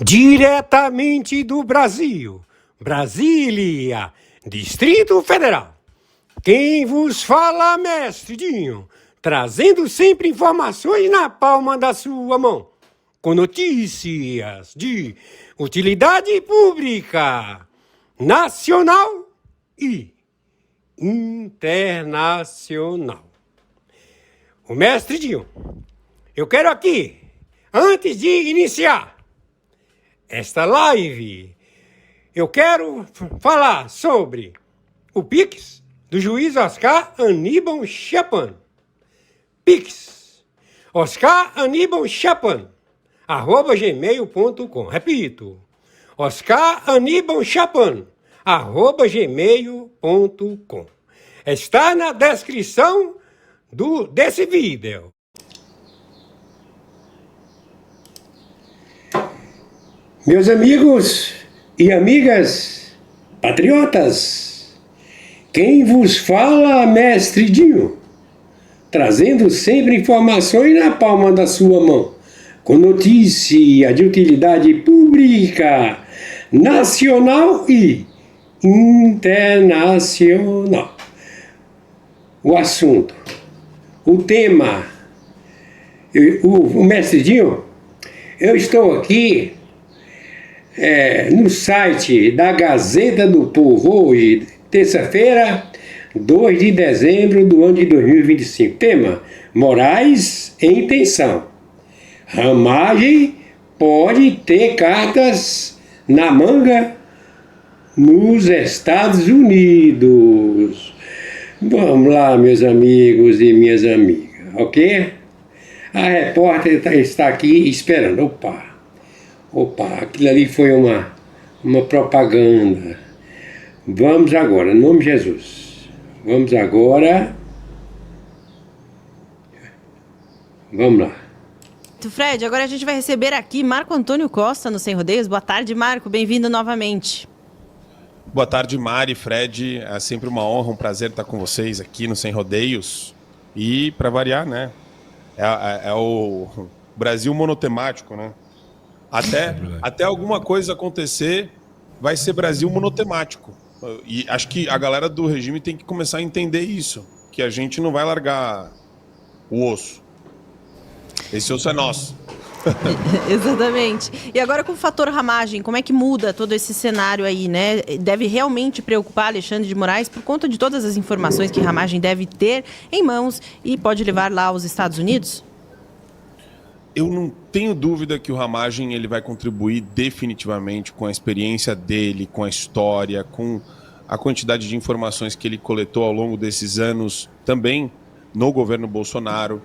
Diretamente do Brasil, Brasília, Distrito Federal. Quem vos fala, mestre Dinho, trazendo sempre informações na palma da sua mão, com notícias de utilidade pública, nacional e internacional. O mestre Dinho, eu quero aqui, antes de iniciar esta live, eu quero falar sobre o Pix do juiz Oscar Aníbal Chapan. Pix, Oscar Aníbal Chapan, @gmail.com. Repito, Oscar Aníbal Chapan, @gmail.com. Está na descrição desse vídeo. Meus amigos e amigas patriotas, quem vos fala, mestre Dinho, trazendo sempre informações na palma da sua mão, com notícia de utilidade pública, nacional e internacional. O assunto, o tema, o mestre Dinho, eu estou aqui no site da Gazeta do Povo, hoje, terça-feira, 2 de dezembro do ano de 2025. Tema: Moraes em tensão. Ramagem pode ter cartas na manga nos Estados Unidos. Vamos lá, meus amigos e minhas amigas, ok? A repórter está aqui esperando. Opa, aquilo ali foi uma propaganda. Vamos agora, em nome de Jesus. Vamos agora. Vamos lá. Fred, agora a gente vai receber aqui Marco Antônio Costa no Sem Rodeios. Boa tarde, Marco. Bem-vindo novamente. Boa tarde, Mari, Fred. É sempre uma honra, um prazer estar com vocês aqui no Sem Rodeios. E, para variar, né? É o Brasil monotemático, né? Até alguma coisa acontecer, vai ser Brasil monotemático. E acho que a galera do regime tem que começar a entender isso, que a gente não vai largar o osso. Esse osso é nosso. Exatamente. E agora com o fator ramagem, como é que muda todo esse cenário aí, né? Deve realmente preocupar Alexandre de Moraes por conta de todas as informações que ramagem deve ter em mãos e pode levar lá aos Estados Unidos? Eu não tenho dúvida que o Ramagem ele vai contribuir definitivamente com a experiência dele, com a história, com a quantidade de informações que ele coletou ao longo desses anos, também no governo Bolsonaro.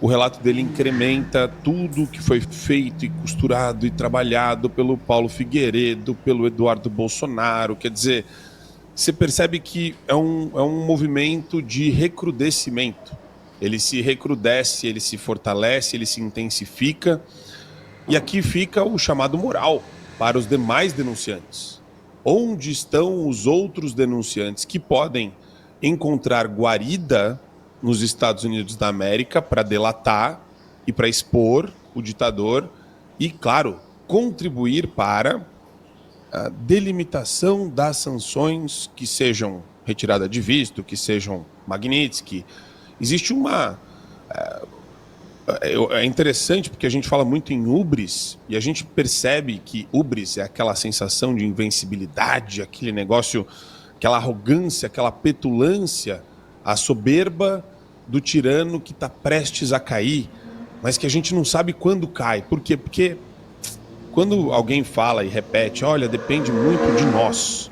O relato dele incrementa tudo que foi feito e costurado e trabalhado pelo Paulo Figueiredo, pelo Eduardo Bolsonaro. Quer dizer, você percebe que é um movimento de recrudescimento. Ele se recrudesce, ele se fortalece, ele se intensifica. E aqui fica o chamado moral para os demais denunciantes. Onde estão os outros denunciantes que podem encontrar guarida nos Estados Unidos da América para delatar e para expor o ditador e, claro, contribuir para a delimitação das sanções que sejam retirada de visto, que sejam Magnitsky. Existe é interessante porque a gente fala muito em hubris e a gente percebe que hubris é aquela sensação de invencibilidade, aquele negócio, aquela arrogância, aquela petulância, a soberba do tirano que está prestes a cair, mas que a gente não sabe quando cai. Por quê? Porque quando alguém fala e repete, olha, depende muito de nós,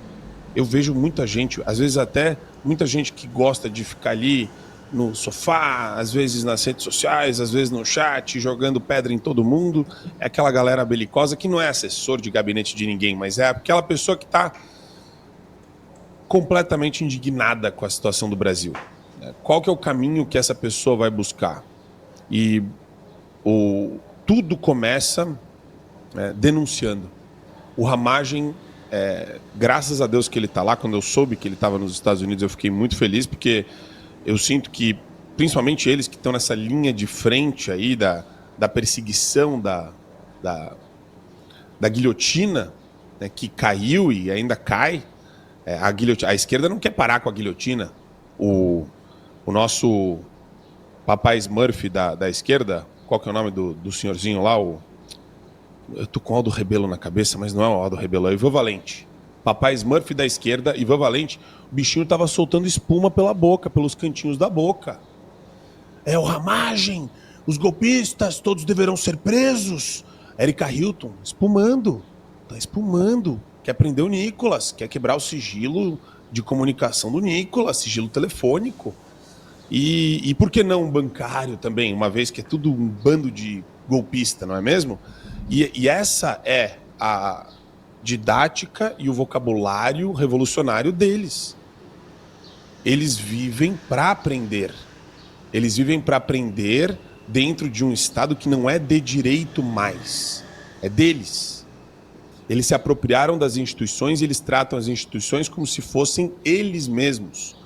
eu vejo muita gente, às vezes até muita gente que gosta de ficar ali no sofá, às vezes nas redes sociais, às vezes no chat, jogando pedra em todo mundo. É aquela galera belicosa que não é assessor de gabinete de ninguém, mas é aquela pessoa que está completamente indignada com a situação do Brasil. Qual que é o caminho que essa pessoa vai buscar? E tudo começa denunciando. O Ramagem, graças a Deus que ele está lá. Quando eu soube que ele estava nos Estados Unidos, eu fiquei muito feliz, porque eu sinto que, principalmente eles que estão nessa linha de frente aí da perseguição da guilhotina, né, que caiu e ainda cai. A esquerda não quer parar com a guilhotina. O nosso papai Smurf da esquerda, qual que é o nome do senhorzinho lá? Eu tô com o Aldo Rebelo na cabeça, mas não é o Aldo Rebelo, é o Ivan Valente. Papai Smurf da esquerda, Ivan Valente, o bichinho tava soltando espuma pela boca, pelos cantinhos da boca. É o Ramagem, os golpistas, todos deverão ser presos. Erika Hilton, espumando, tá espumando. Quer prender o Nicolas, quer quebrar o sigilo de comunicação do Nicolas, sigilo telefônico. E por que não bancário também, uma vez que é tudo um bando de golpista, não é mesmo? E essa é a didática e o vocabulário revolucionário deles. Eles vivem para aprender. Eles vivem para aprender dentro de um Estado que não é de direito mais. É deles. Eles se apropriaram das instituições e eles tratam as instituições como se fossem eles mesmos.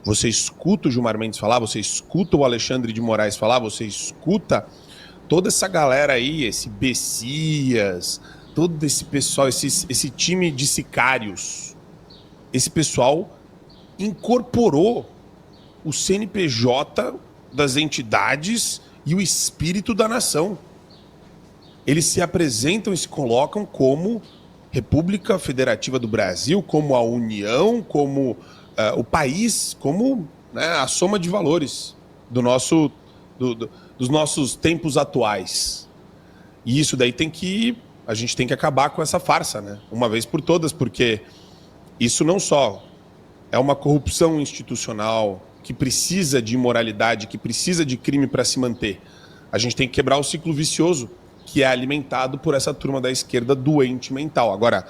Você escuta o Gilmar Mendes falar, você escuta o Alexandre de Moraes falar, você escuta toda essa galera aí, esse Bessias, todo esse pessoal, esse time de sicários. Esse pessoal incorporou o CNPJ das entidades e o espírito da nação. Eles se apresentam e se colocam como República Federativa do Brasil, como a União, como o país, como, né, a soma de valores dos nossos tempos atuais. E isso daí a gente tem que acabar com essa farsa, né? Uma vez por todas, porque isso não só é uma corrupção institucional que precisa de imoralidade, que precisa de crime para se manter. A gente tem que quebrar o ciclo vicioso que é alimentado por essa turma da esquerda doente mental. Agora,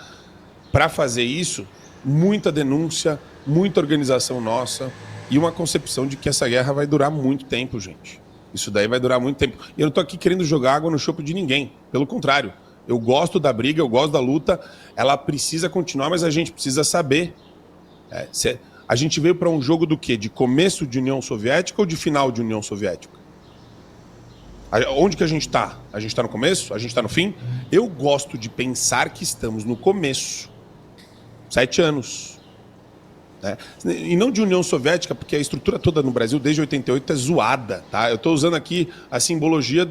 para fazer isso, muita denúncia, muita organização nossa e uma concepção de que essa guerra vai durar muito tempo, gente. Isso daí vai durar muito tempo. E eu não estou aqui querendo jogar água no chope de ninguém. Pelo contrário, eu gosto da briga, eu gosto da luta. Ela precisa continuar, mas a gente precisa saber. A gente veio para um jogo do quê? De começo de União Soviética ou de final de União Soviética? Onde que a gente está? A gente está no começo? A gente está no fim? Eu gosto de pensar que estamos no começo. 7 anos. Né? E não de União Soviética, porque a estrutura toda no Brasil, desde 88, é zoada. Tá? Eu estou usando aqui a simbologia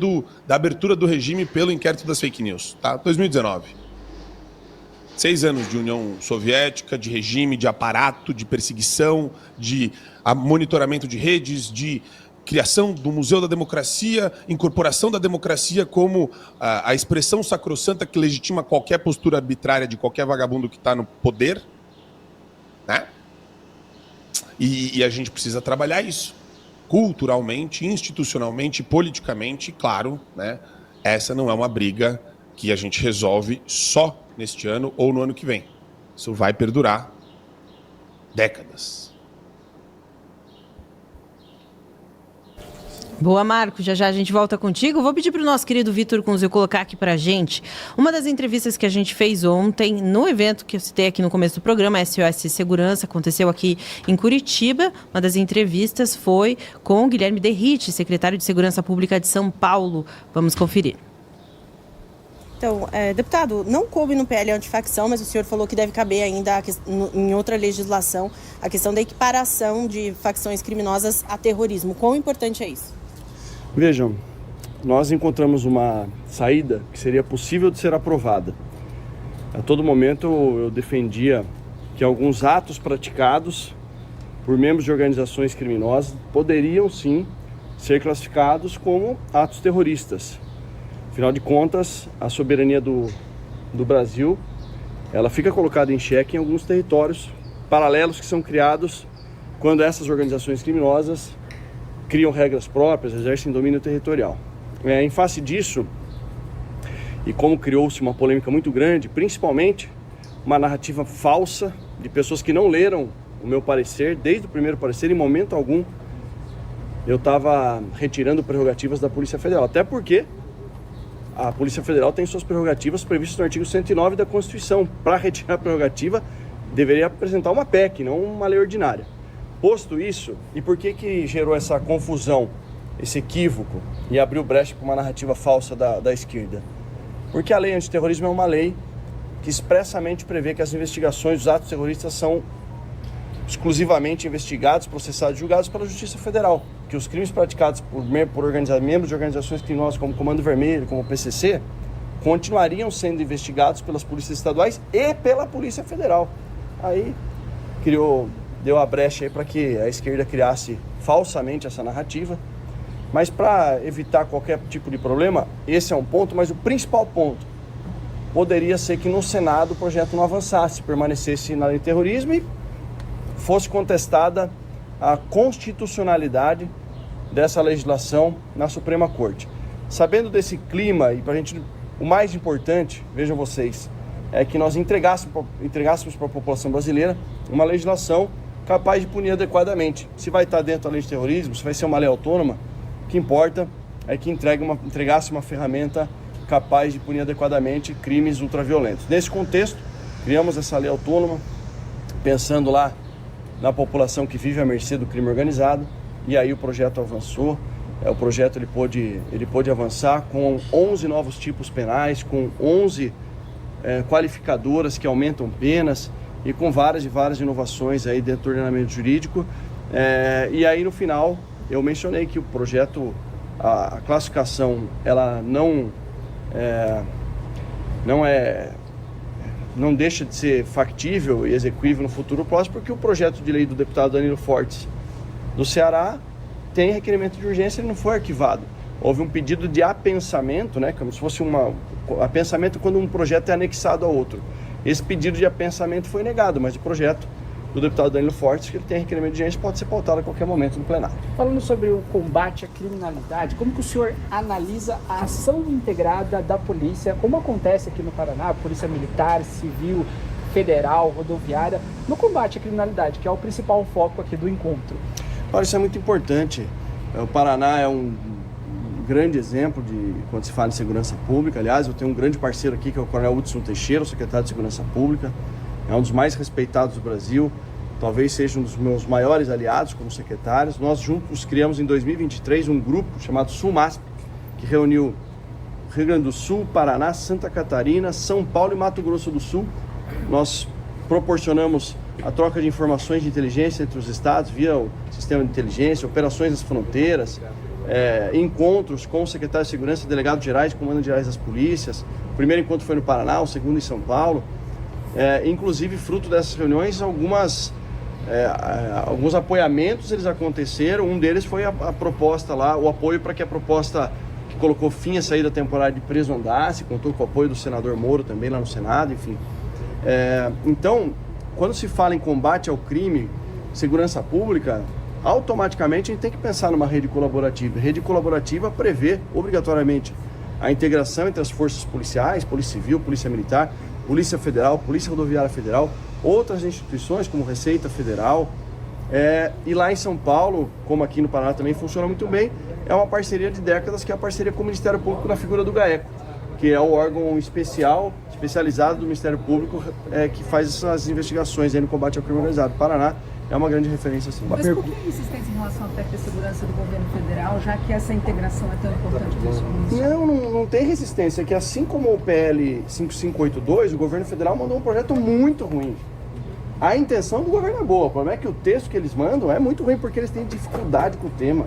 da abertura do regime pelo inquérito das fake news. Tá? 2019. 6 anos de União Soviética, de regime, de aparato, de perseguição, de monitoramento de redes, de criação do Museu da Democracia, incorporação da democracia como a expressão sacrossanta que legitima qualquer postura arbitrária de qualquer vagabundo que está no poder. Né? E a gente precisa trabalhar isso. Culturalmente, institucionalmente, politicamente, claro, né? Essa não é uma briga que a gente resolve só neste ano ou no ano que vem. Isso vai perdurar décadas. Boa, Marco. Já já a gente volta contigo. Vou pedir para o nosso querido Vitor Kunze colocar aqui para a gente uma das entrevistas que a gente fez ontem no evento que eu citei aqui no começo do programa, SOS Segurança, aconteceu aqui em Curitiba. Uma das entrevistas foi com Guilherme Derrite, secretário de Segurança Pública de São Paulo. Vamos conferir. Então, deputado, não coube no PL antifacção, mas o senhor falou que deve caber ainda em outra legislação a questão da equiparação de facções criminosas a terrorismo. Quão importante é isso? Vejam, nós encontramos uma saída que seria possível de ser aprovada. A todo momento eu defendia que alguns atos praticados por membros de organizações criminosas poderiam sim ser classificados como atos terroristas. Afinal de contas, a soberania do Brasil, ela fica colocada em xeque em alguns territórios paralelos que são criados quando essas organizações criminosas criam regras próprias, exercem domínio territorial. Em face disso, e como criou-se uma polêmica muito grande, principalmente uma narrativa falsa de pessoas que não leram o meu parecer, desde o primeiro parecer, em momento algum, eu estava retirando prerrogativas da Polícia Federal. Até porque a Polícia Federal tem suas prerrogativas previstas no artigo 109 da Constituição. Para retirar a prerrogativa, deveria apresentar uma PEC, não uma lei ordinária. Posto isso, e por que gerou essa confusão, esse equívoco, e abriu brecha para uma narrativa falsa da esquerda? Porque a lei antiterrorismo é uma lei que expressamente prevê que as investigações dos atos terroristas são exclusivamente investigados, processados e julgados pela Justiça Federal. Que os crimes praticados por membros de organizações criminosas como Comando Vermelho, como o PCC, continuariam sendo investigados pelas polícias estaduais e pela Polícia Federal. Aí deu a brecha aí para que a esquerda criasse falsamente essa narrativa. Mas para evitar qualquer tipo de problema, esse é um ponto, mas o principal ponto poderia ser que no Senado o projeto não avançasse, permanecesse na lei de terrorismo e fosse contestada a constitucionalidade dessa legislação na Suprema Corte. Sabendo desse clima, e para a gente, o mais importante, vejam vocês, é que nós entregássemos para a população brasileira uma legislação capaz de punir adequadamente. Se vai estar dentro da lei de terrorismo, se vai ser uma lei autônoma, o que importa é que entregasse uma ferramenta capaz de punir adequadamente crimes ultraviolentos. Nesse contexto, criamos essa lei autônoma, pensando lá na população que vive à mercê do crime organizado, e aí o projeto avançou. O projeto ele pôde avançar com 11 novos tipos penais, com 11 qualificadoras que aumentam penas e com várias inovações aí dentro do ordenamento jurídico. E aí no final eu mencionei que o projeto, a classificação, ela não deixa de ser factível e execuível no futuro próximo, porque o projeto de lei do deputado Danilo Fortes do Ceará tem requerimento de urgência e não foi arquivado. Houve um pedido de apensamento, né, como se fosse apensamento quando um projeto é anexado ao outro. Esse pedido de apensamento foi negado, mas o projeto do deputado Danilo Fortes, que ele tem requerimento de urgência, pode ser pautado a qualquer momento no plenário. Falando sobre o combate à criminalidade, como que o senhor analisa a ação integrada da polícia, como acontece aqui no Paraná, polícia militar, civil, federal, rodoviária, no combate à criminalidade, que é o principal foco aqui do encontro? Olha, isso é muito importante. O Paraná é um grande exemplo de quando se fala em segurança pública. Aliás, eu tenho um grande parceiro aqui, que é o Coronel Hudson Teixeira, o secretário de Segurança Pública. É um dos mais respeitados do Brasil, talvez seja um dos meus maiores aliados como secretários. Nós juntos criamos em 2023 um grupo chamado SUMASP, que reuniu Rio Grande do Sul, Paraná, Santa Catarina, São Paulo e Mato Grosso do Sul. Nós proporcionamos a troca de informações de inteligência entre os estados via o sistema de inteligência, operações nas fronteiras, encontros com o secretário de Segurança, delegados gerais, comandantes gerais das polícias. O primeiro encontro foi no Paraná, o segundo em São Paulo. Inclusive, fruto dessas reuniões, alguns apoiamentos eles aconteceram. Um deles foi a proposta lá, o apoio para que a proposta que colocou fim à saída temporária de preso andasse, contou com o apoio do senador Moro também lá no Senado, enfim. Então, quando se fala em combate ao crime, segurança pública, automaticamente a gente tem que pensar numa rede colaborativa. Rede colaborativa prevê obrigatoriamente a integração entre as forças policiais, Polícia Civil, Polícia Militar, Polícia Federal, Polícia Rodoviária Federal, outras instituições como Receita Federal. E lá em São Paulo, como aqui no Paraná também funciona muito bem, é uma parceria de décadas, que é a parceria com o Ministério Público na figura do GAECO, que é o órgão especializado do Ministério Público que faz essas investigações aí no combate ao crime organizado. O Paraná é uma grande referência, sim. Mas por que a insistência em relação à PEC da segurança do governo federal, já que essa integração é tão importante para isso? Não tem resistência, é que assim como o PL 5582, o governo federal mandou um projeto muito ruim. A intenção do governo é boa, o problema é que o texto que eles mandam é muito ruim, porque eles têm dificuldade com o tema.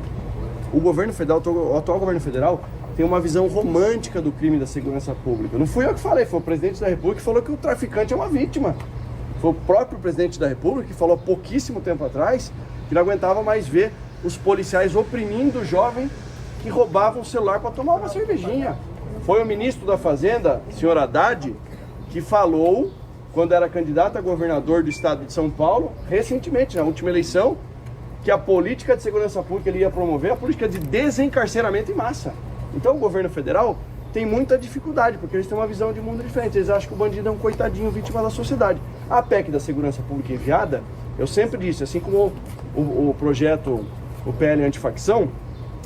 O governo federal, o atual governo federal, tem uma visão romântica do crime da segurança pública. Não fui eu que falei, foi o presidente da República que falou que o traficante é uma vítima. Foi o próprio presidente da República que falou há pouquíssimo tempo atrás que não aguentava mais ver os policiais oprimindo o jovem que roubava um celular para tomar uma cervejinha. Foi o ministro da Fazenda, senhor Haddad, que falou, quando era candidato a governador do estado de São Paulo, recentemente, na última eleição, que a política de segurança pública ele ia promover a política de desencarceramento em massa. Então o governo federal tem muita dificuldade, porque eles têm uma visão de mundo diferente. Eles acham que o bandido é um coitadinho, vítima da sociedade. A PEC da segurança pública enviada, eu sempre disse, assim como o projeto, o PL antifacção,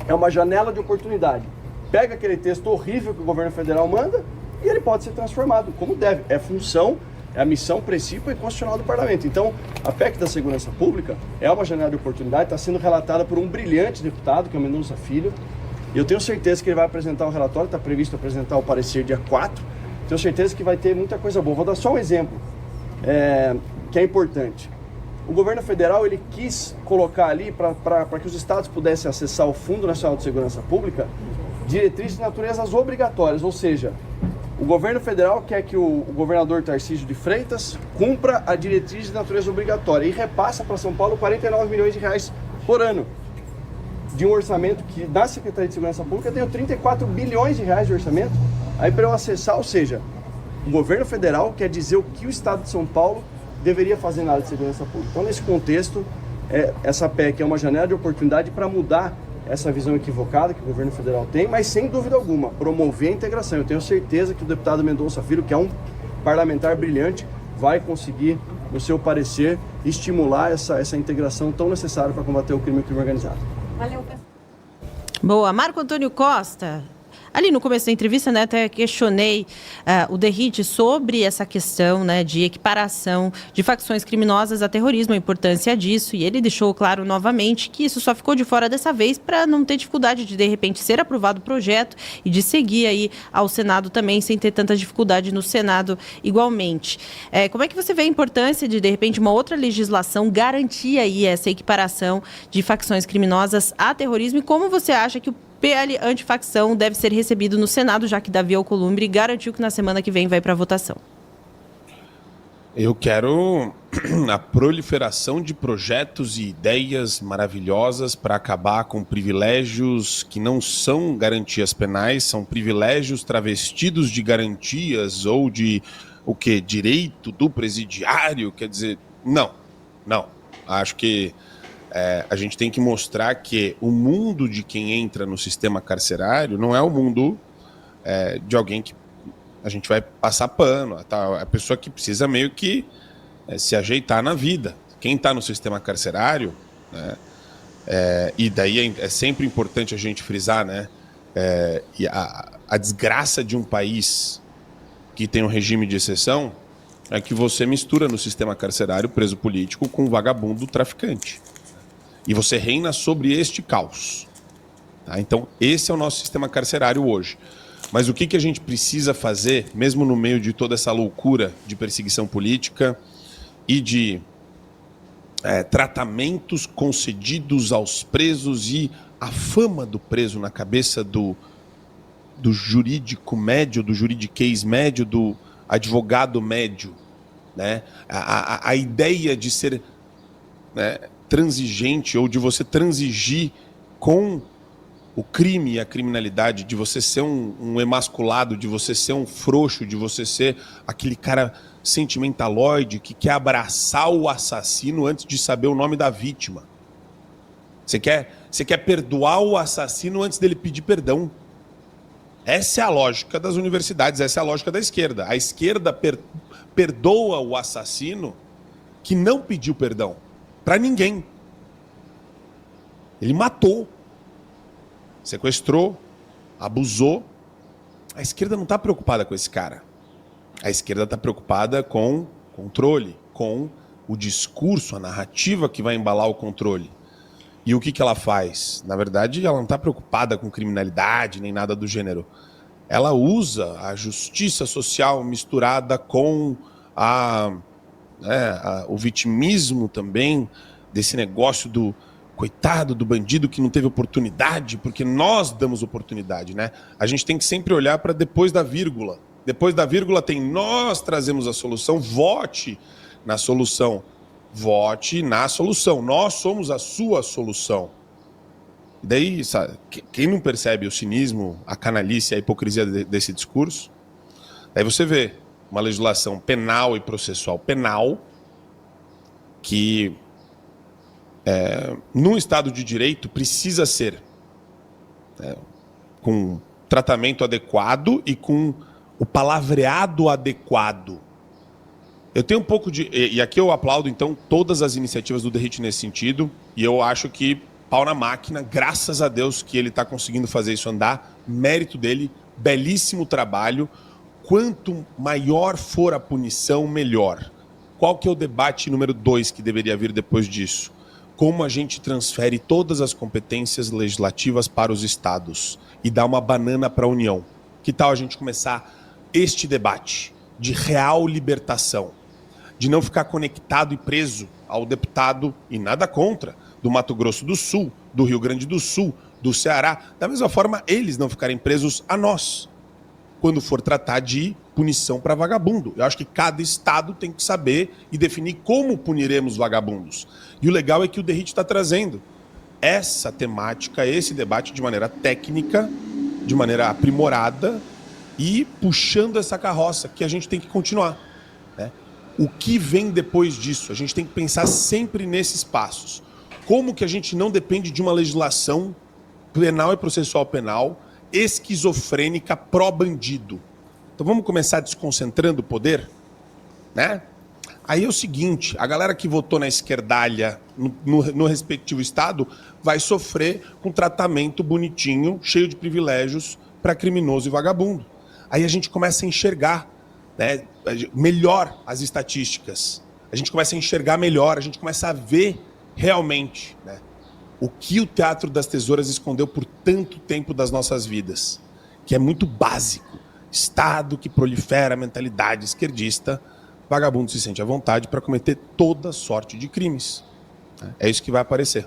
é uma janela de oportunidade. Pega aquele texto horrível que o governo federal manda e ele pode ser transformado, como deve. É função, é a missão, princípio e constitucional do parlamento. Então, a PEC da segurança pública é uma janela de oportunidade, está sendo relatada por um brilhante deputado, que é o Mendonça Filho, E eu tenho certeza que ele vai apresentar um relatório, está previsto apresentar o parecer dia 4. Tenho certeza que vai ter muita coisa boa. Vou dar só um exemplo que é importante. O governo federal ele quis colocar ali, para que os estados pudessem acessar o Fundo Nacional de Segurança Pública, diretrizes de naturezas obrigatórias, ou seja, o governo federal quer que o governador Tarcísio de Freitas cumpra a diretriz de natureza obrigatória e repassa para São Paulo 49 milhões de reais por ano, de um orçamento que na Secretaria de Segurança Pública tem 34 bilhões de reais de orçamento, aí para eu acessar, ou seja, o governo federal quer dizer o que o estado de São Paulo deveria fazer na área de segurança pública. Então, nesse contexto, essa PEC é uma janela de oportunidade para mudar essa visão equivocada que o governo federal tem, mas sem dúvida alguma, promover a integração. Eu tenho certeza que o deputado Mendonça Filho, que é um parlamentar brilhante, vai conseguir, no seu parecer, estimular essa integração tão necessária para combater o crime organizado. Valeu. Boa. Marco Antônio Costa. Ali no começo da entrevista, né, até questionei o Derrite sobre essa questão, né, de equiparação de facções criminosas a terrorismo, a importância disso, e ele deixou claro novamente que isso só ficou de fora dessa vez para não ter dificuldade de repente, ser aprovado o projeto e de seguir aí ao Senado também, sem ter tanta dificuldade no Senado igualmente. Como é que você vê a importância de repente, uma outra legislação garantir aí essa equiparação de facções criminosas a terrorismo, e como você acha que o PL antifacção deve ser recebido no Senado, já que Davi Alcolumbre garantiu que na semana que vem vai para votação? Eu quero a proliferação de projetos e ideias maravilhosas para acabar com privilégios que não são garantias penais, são privilégios travestidos de garantias ou de o quê? Direito do presidiário, quer dizer, não. Acho que a gente tem que mostrar que o mundo de quem entra no sistema carcerário não é o mundo de alguém que a gente vai passar pano, a pessoa que precisa meio que se ajeitar na vida. Quem está no sistema carcerário, né, e daí é sempre importante a gente frisar, né, e a desgraça de um país que tem um regime de exceção é que você mistura no sistema carcerário preso político com vagabundo traficante. E você reina sobre este caos. Tá? Então, esse é o nosso sistema carcerário hoje. Mas o que a gente precisa fazer, mesmo no meio de toda essa loucura de perseguição política e de tratamentos concedidos aos presos e a fama do preso na cabeça do jurídico médio, do juridiquês médio, do advogado médio, né? A ideia de ser, né, transigente, ou de você transigir com o crime e a criminalidade, de você ser um emasculado, de você ser um frouxo, de você ser aquele cara sentimentaloide que quer abraçar o assassino antes de saber o nome da vítima. Você quer perdoar o assassino antes dele pedir perdão. Essa é a lógica das universidades, essa é a lógica da esquerda. A esquerda perdoa o assassino que não pediu perdão para ninguém. Ele matou, sequestrou, abusou. A esquerda não está preocupada com esse cara. A esquerda está preocupada com controle, com o discurso, a narrativa que vai embalar o controle. E o que ela faz? Na verdade, ela não está preocupada com criminalidade nem nada do gênero. Ela usa a justiça social misturada com o vitimismo também, desse negócio do coitado do bandido que não teve oportunidade, porque nós damos oportunidade, né? A gente tem que sempre olhar para depois da vírgula. Depois da vírgula tem nós trazemos a solução, vote na solução. Vote na solução. Nós somos a sua solução. E daí, sabe, quem não percebe o cinismo, a canalice, a hipocrisia desse discurso? Daí você vê uma legislação penal e processual penal que, num Estado de Direito, precisa ser com tratamento adequado e com o palavreado adequado. Eu tenho um pouco de... E aqui eu aplaudo, então, todas as iniciativas do Derrite nesse sentido, e eu acho que pau na máquina, graças a Deus que ele está conseguindo fazer isso andar, mérito dele, belíssimo trabalho. Quanto maior for a punição, melhor. Qual que é o debate número 2 que deveria vir depois disso? como a gente transfere todas as competências legislativas para os estados e dá uma banana para a União. Que tal a gente começar este debate de real libertação, de não ficar conectado e preso ao deputado, e nada contra, do Mato Grosso do Sul, do Rio Grande do Sul, do Ceará, da mesma forma eles não ficarem presos a nós, quando for tratar de punição para vagabundo. Eu acho que cada estado tem que saber e definir como puniremos vagabundos. E o legal é que o Derrit está trazendo essa temática, esse debate de maneira técnica, de maneira aprimorada e puxando essa carroça que a gente tem que continuar, né? O que vem depois disso? A gente tem que pensar sempre nesses passos. Como que a gente não depende de uma legislação penal e processual penal esquizofrênica pró-bandido? Então vamos começar desconcentrando o poder, né? Aí é o seguinte, a galera que votou na esquerdalha no respectivo estado vai sofrer com tratamento bonitinho, cheio de privilégios para criminoso e vagabundo. Aí a gente começa a enxergar, né, melhor as estatísticas, a gente começa a enxergar melhor, a gente começa a ver realmente, né, o que o Teatro das Tesouras escondeu por tanto tempo das nossas vidas, que é muito básico. Estado que prolifera a mentalidade esquerdista, vagabundo se sente à vontade para cometer toda sorte de crimes. É isso que vai aparecer.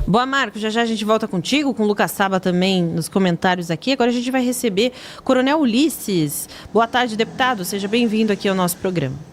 Boa, Marco. Já já a gente volta contigo, com o Lucas Saba também nos comentários aqui. Agora a gente vai receber Coronel Ulisses. Boa tarde, deputado. Seja bem-vindo aqui ao nosso programa.